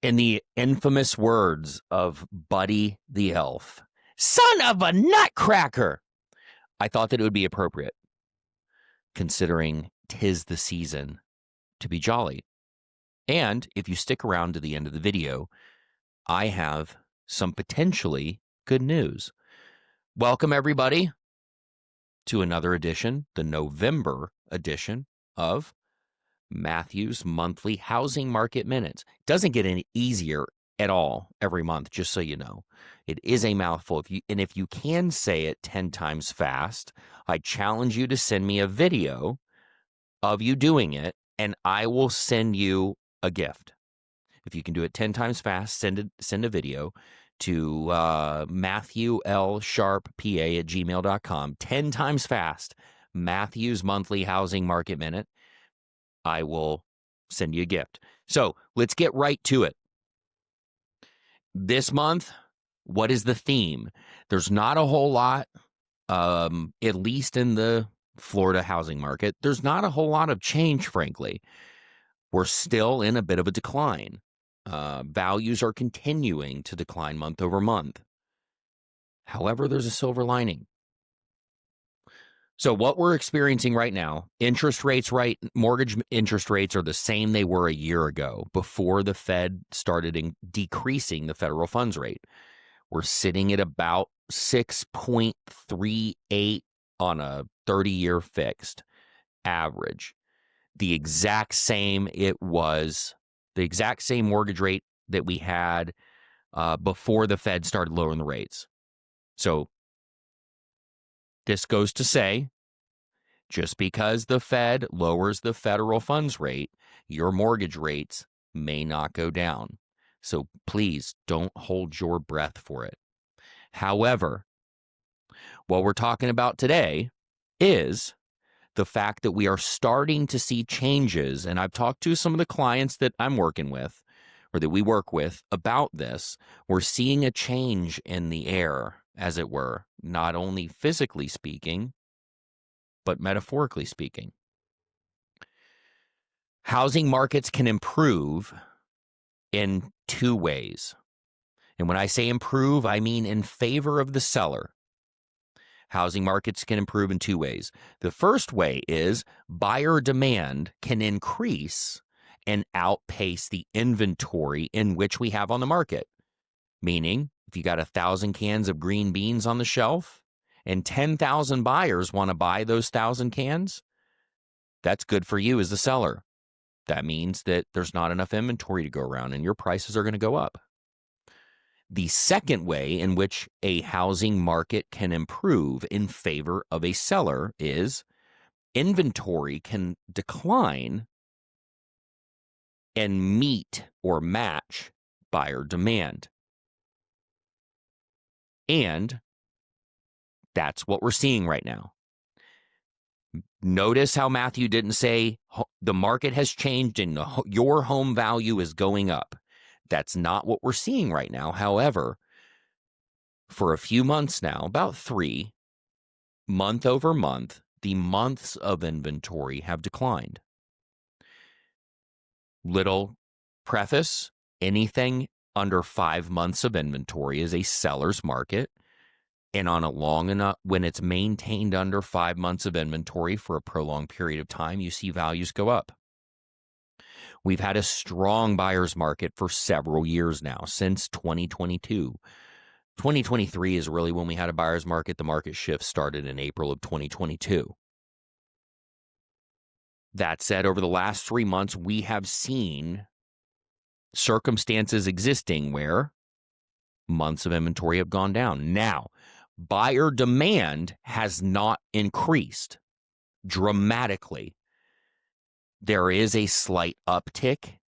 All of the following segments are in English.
In the infamous words of Buddy the Elf, son of a nutcracker, I thought that it would be appropriate, considering 'tis the season to be jolly. And if you stick around to the end of the video, I have some potentially good news. Welcome, everybody, to another edition, the November edition of Matthew's Monthly Housing Market Minutes. Doesn't get any easier at all every month, just so you know. It is a mouthful. If you can say it 10 times fast, I challenge you to send me a video of you doing it, and I will send you a gift. If you can do it 10 times fast, send a video to matthewlsharppa@gmail.com. 10 times fast, Matthew's Monthly Housing Market Minute. I will send you a gift. So let's get right to it. This month, what is the theme? There's not a whole lot, at least in the Florida housing market. There's not a whole lot of change, frankly. We're still in a bit of a decline. Values are continuing to decline month over month. However, there's a silver lining. So what we're experiencing right now, mortgage interest rates are the same they were a year ago before the Fed started decreasing the federal funds rate. We're sitting at about 6.38 on a 30-year fixed average. The exact same mortgage rate that we had before the Fed started lowering the rates. So this goes to say, just because the Fed lowers the federal funds rate, your mortgage rates may not go down. So please don't hold your breath for it. However, what we're talking about today is the fact that we are starting to see changes, and I've talked to some of the clients that I'm working with, or that we work with, about this. We're seeing a change in the air, as it were, not only physically speaking, but metaphorically speaking. Housing markets can improve in two ways. And when I say improve, I mean in favor of the seller. Housing markets can improve in two ways. The first way is buyer demand can increase and outpace the inventory in which we have on the market. Meaning, if you got 1,000 cans of green beans on the shelf and 10,000 buyers want to buy those 1,000 cans, that's good for you as the seller. That means that there's not enough inventory to go around and your prices are going to go up. The second way in which a housing market can improve in favor of a seller is inventory can decline and meet or match buyer demand. And that's what we're seeing right now. Notice how Matthew didn't say the market has changed and your home value is going up. That's not what we're seeing right now. However, for a few months now, about 3, month over month, the months of inventory have declined. Little preface, anything under 5 months of inventory is a seller's market. And on a long enough, when it's maintained under 5 months of inventory for a prolonged period of time, you see values go up. We've had a strong buyer's market for several years now, since 2022. 2023 is really when we had a buyer's market. The market shift started in April of 2022. That said, over the last 3 months, we have seen circumstances existing where months of inventory have gone down. Now, buyer demand has not increased dramatically. There is a slight uptick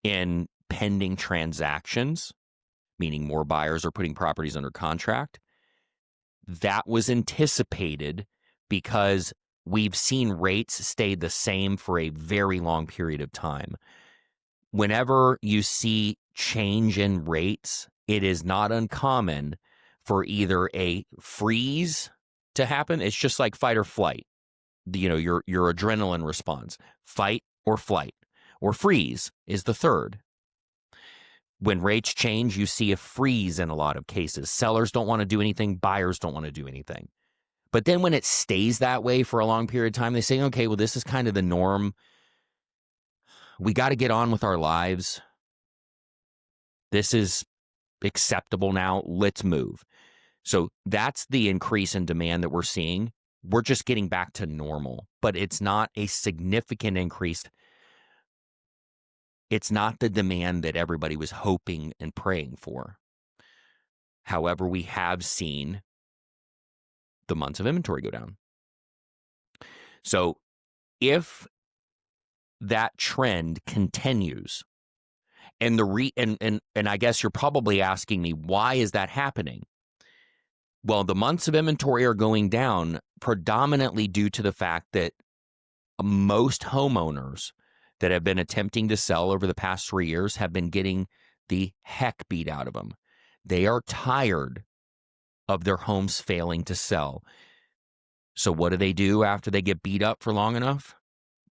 in pending transactions, meaning more buyers are putting properties under contract. That was anticipated because we've seen rates stay the same for a very long period of time. Whenever you see change in rates, it is not uncommon for either a freeze to happen. It's just like fight or flight. Your adrenaline response, fight or flight, or freeze is the third. When rates change, you see a freeze in a lot of cases. Sellers don't want to do anything. Buyers don't want to do anything. But then when it stays that way for a long period of time, they say, okay, well, this is kind of the norm. We got to get on with our lives. This is acceptable now. Let's move. So that's the increase in demand that we're seeing. We're just getting back to normal, but it's not a significant increase. It's not the demand that everybody was hoping and praying for. However, we have seen the months of inventory go down. So if that trend continues, and I guess you're probably asking me, why is that happening? Well, the months of inventory are going down predominantly due to the fact that most homeowners that have been attempting to sell over the past 3 years have been getting the heck beat out of them. They are tired of their homes failing to sell. So what do they do after they get beat up for long enough?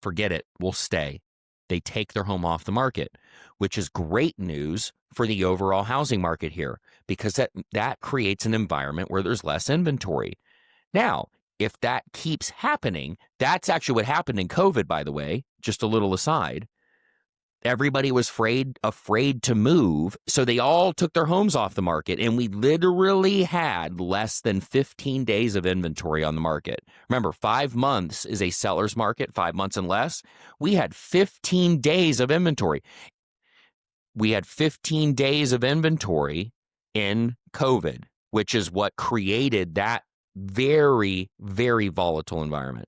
Forget it. We'll stay. They take their home off the market, which is great news for the overall housing market here, because that creates an environment where there's less inventory. Now, if that keeps happening, that's actually what happened in COVID, by the way, just a little aside. Everybody was afraid to move, so they all took their homes off the market, and we literally had less than 15 days of inventory on the market. Remember, 5 months is a seller's market, 5 months and less. We had 15 days of inventory. We had 15 days of inventory in COVID, which is what created that very, very volatile environment.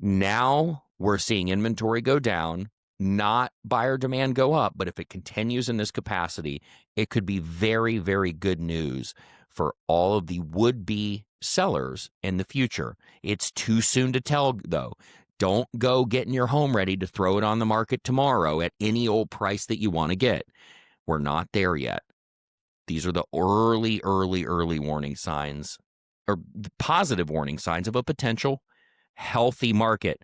Now we're seeing inventory go down, not buyer demand go up, but if it continues in this capacity, it could be very, very good news for all of the would-be sellers in the future. It's too soon to tell, though. Don't go getting your home ready to throw it on the market tomorrow at any old price that you want to get. We're not there yet. These are the early warning signs, or positive warning signs of a potential healthy market.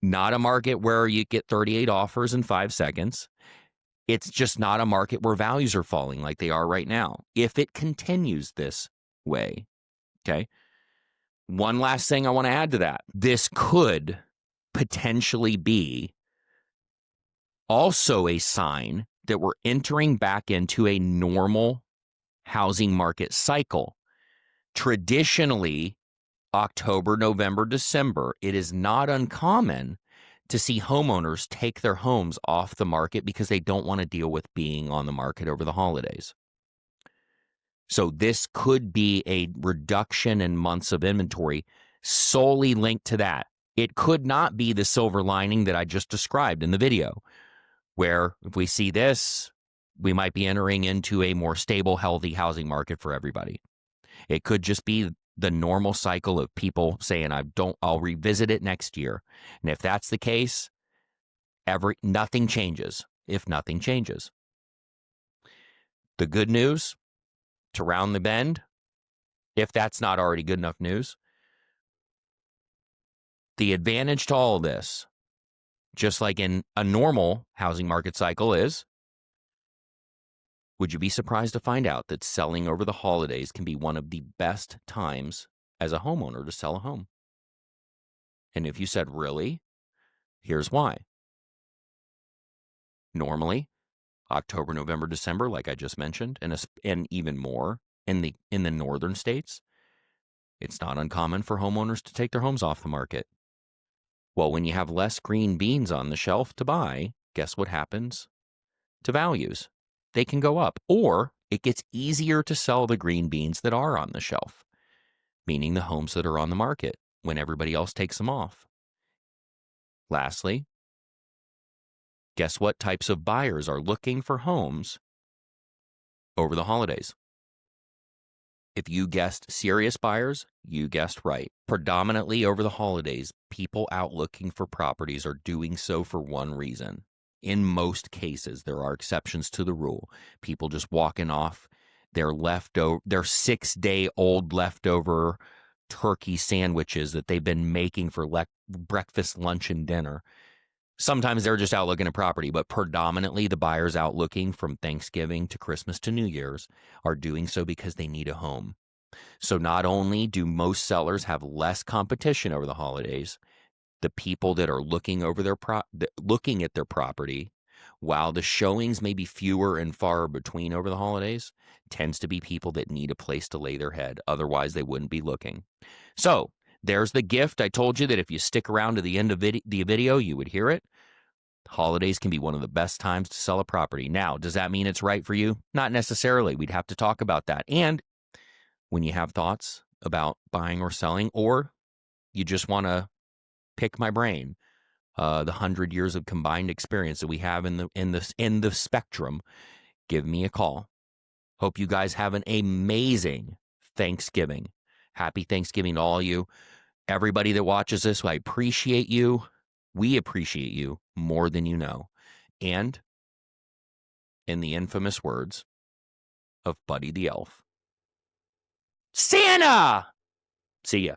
Not a market where you get 38 offers in 5 seconds. It's just not a market where values are falling like they are right now. If it continues this way, okay? One last thing I want to add to that. This could potentially be also a sign that we're entering back into a normal housing market cycle. Traditionally, October, November, December, it is not uncommon to see homeowners take their homes off the market because they don't want to deal with being on the market over the holidays. So this could be a reduction in months of inventory solely linked to that. It could not be the silver lining that I just described in the video, where if we see this, we might be entering into a more stable, healthy housing market for everybody. It could just be the normal cycle of people saying, I'll revisit it next year. And if that's the case, nothing changes. If nothing changes. The good news, to round the bend, if that's not already good enough news, the advantage to all of this, just like in a normal housing market cycle, is, would you be surprised to find out that selling over the holidays can be one of the best times as a homeowner to sell a home? And if you said, really? Here's why. Normally, October, November, December, like I just mentioned, and even more in the northern states, it's not uncommon for homeowners to take their homes off the market. Well, when you have less green beans on the shelf to buy, guess what happens to values? They can go up, or it gets easier to sell the green beans that are on the shelf, meaning the homes that are on the market when everybody else takes them off. Lastly, guess what types of buyers are looking for homes over the holidays? If you guessed serious buyers, you guessed right. Predominantly over the holidays, people out looking for properties are doing so for one reason. In most cases, there are exceptions to the rule. People just walking off their 6-day-old leftover turkey sandwiches that they've been making for breakfast, lunch, and dinner. Sometimes they're just out looking at property, but predominantly the buyers out looking from Thanksgiving to Christmas to New Year's are doing so because they need a home. So not only do most sellers have less competition over the holidays, the people that are looking over looking at their property, while the showings may be fewer and far between over the holidays, tends to be people that need a place to lay their head. Otherwise, they wouldn't be looking. So there's the gift. I told you that if you stick around to the end of the video, you would hear it. Holidays can be one of the best times to sell a property. Now, does that mean it's right for you? Not necessarily. We'd have to talk about that. And when you have thoughts about buying or selling, or you just want to pick my brain, the 100 years of combined experience that we have in the spectrum, give me a call. Hope you guys have an amazing Thanksgiving. Happy Thanksgiving to all you. Everybody that watches this, I appreciate you. We appreciate you more than you know. And in the infamous words of Buddy the Elf, Santa! See ya.